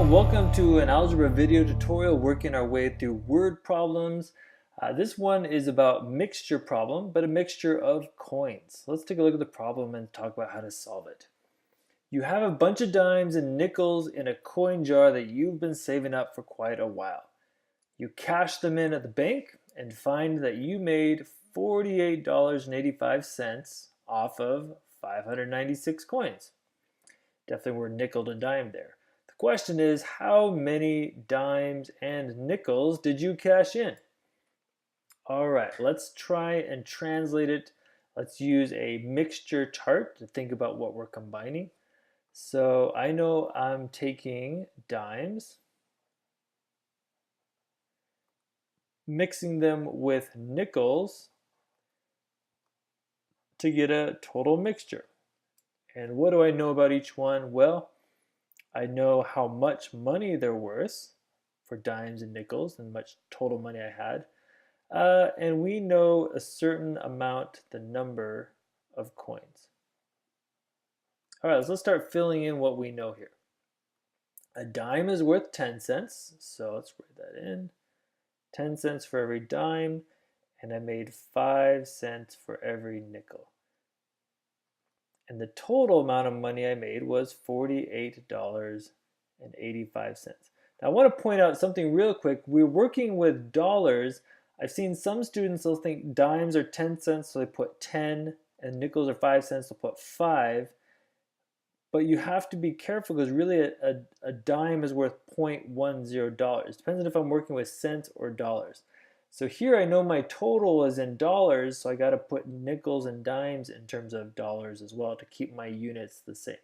everyone, welcome to an algebra video tutorial working our way through word problems. This one is about mixture problem, but a mixture of coins. Let's take a look at the problem and talk about how to solve it. You have a bunch of dimes and nickels in a coin jar that you've been saving up for quite a while. You cash them in at the bank and find that you made $48.85 off of 596 coins. Definitely were nickel and dime there. The question is, how many dimes and nickels did you cash in? All right, let's try and translate it. Let's use a mixture chart to think about what we're combining. So I know I'm taking dimes, mixing them with nickels to get a total mixture. And what do I know about each one? Well, I know how much money they're worth for dimes and nickels and much total money I had. And we know a certain amount, the number of coins. All right, so let's start filling in what we know here. A dime is worth 10 cents, so let's write that in. 10 cents for every dime, and I made 5 cents for every nickel. And the total amount of money I made was $48.85. Now I want to point out something real quick. We're working with dollars. I've seen some students, they'll think dimes are 10 cents, so they put 10, and nickels are 5 cents, they'll put 5. But you have to be careful because really a dime is worth $0.10. Depends on if I'm working with cents or dollars. So here I know my total is in dollars, so I got to put nickels and dimes in terms of dollars as well to keep my units the same.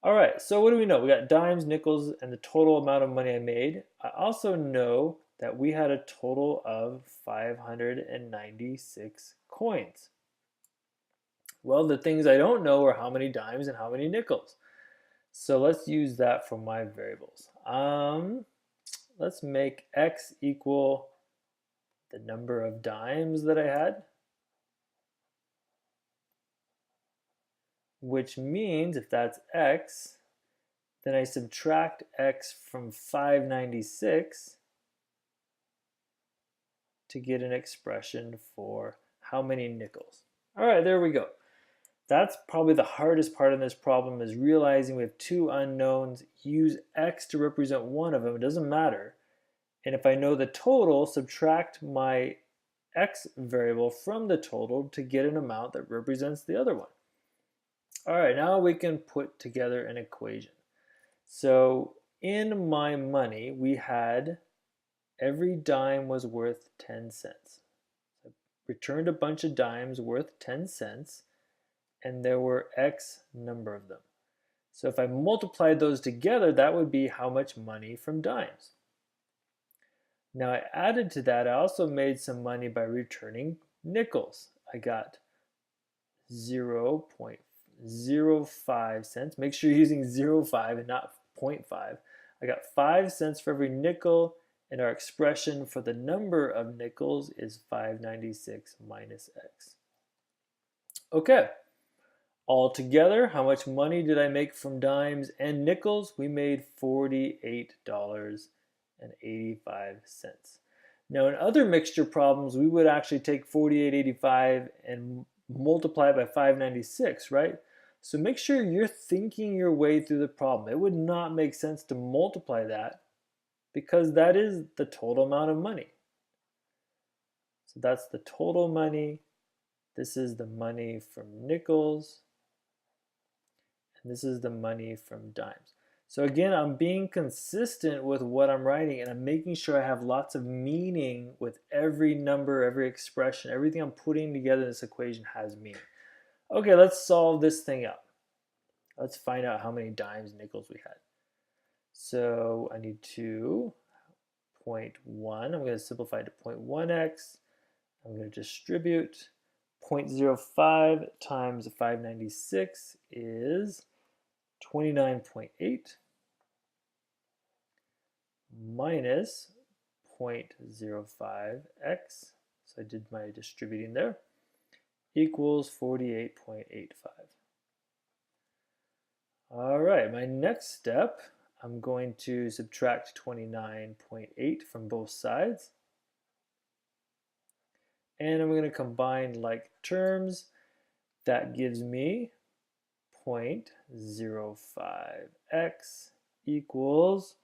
All right, so what do we know? We got dimes, nickels, and the total amount of money I made. I also know that we had a total of 596 coins. Well, the things I don't know are how many dimes and how many nickels. So let's use that for my variables. Let's make x equal the number of dimes that I had, which means if that's x, then I subtract x from 596 to get an expression for how many nickels. All right, there we go. That's probably the hardest part in this problem, is realizing we have two unknowns. Use x to represent one of them, it doesn't matter. And if I know the total, subtract my x variable from the total to get an amount that represents the other one. All right, now we can put together an equation. So in my money, we had every dime was worth 10 cents. I returned a bunch of dimes worth 10 cents, and there were x number of them. So if I multiplied those together, that would be how much money from dimes. Now I added to that, I also made some money by returning nickels. I got 0.05 cents. Make sure you're using 0.5 and not 0.5. I got 5 cents for every nickel, and our expression for the number of nickels is 596 minus x. Okay, all together, how much money did I make from dimes and nickels? We made $48.85. Now in other mixture problems, we would actually take 48.85 and multiply it by 596, right? So make sure you're thinking your way through the problem. It would not make sense to multiply that because that is the total amount of money. So that's the total money. This is the money from nickels. And this is the money from dimes. So again, I'm being consistent with what I'm writing, and I'm making sure I have lots of meaning with every number, every expression, everything I'm putting together in this equation has meaning. Okay, let's solve this thing out. Let's find out how many dimes and nickels we had. So I need to 0.1, I'm going to simplify to 0.1x. I'm going to distribute 0.05 times 596 is 29.8 minus 0.05x, so I did my distributing there, equals 48.85. All right, my next step, I'm going to subtract 29.8 from both sides. And I'm going to combine like terms. That gives me 0.05x equals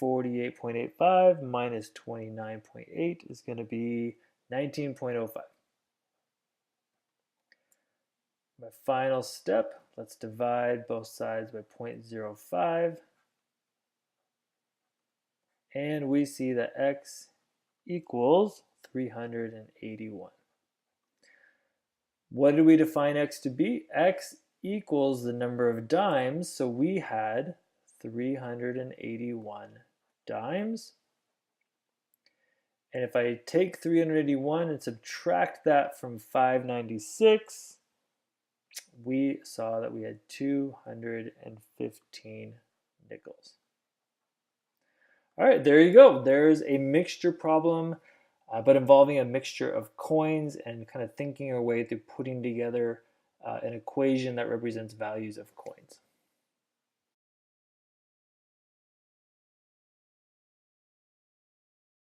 48.85 minus 29.8 is going to be 19.05. My final step, let's divide both sides by 0.05. And we see that x equals 381. What did we define x to be? X equals the number of dimes, so we had 381 dimes. And if I take 381 and subtract that from 596, we saw that we had 215 nickels. All right, there you go. There's a mixture problem, but involving a mixture of coins and kind of thinking our way through putting together an equation that represents values of coins.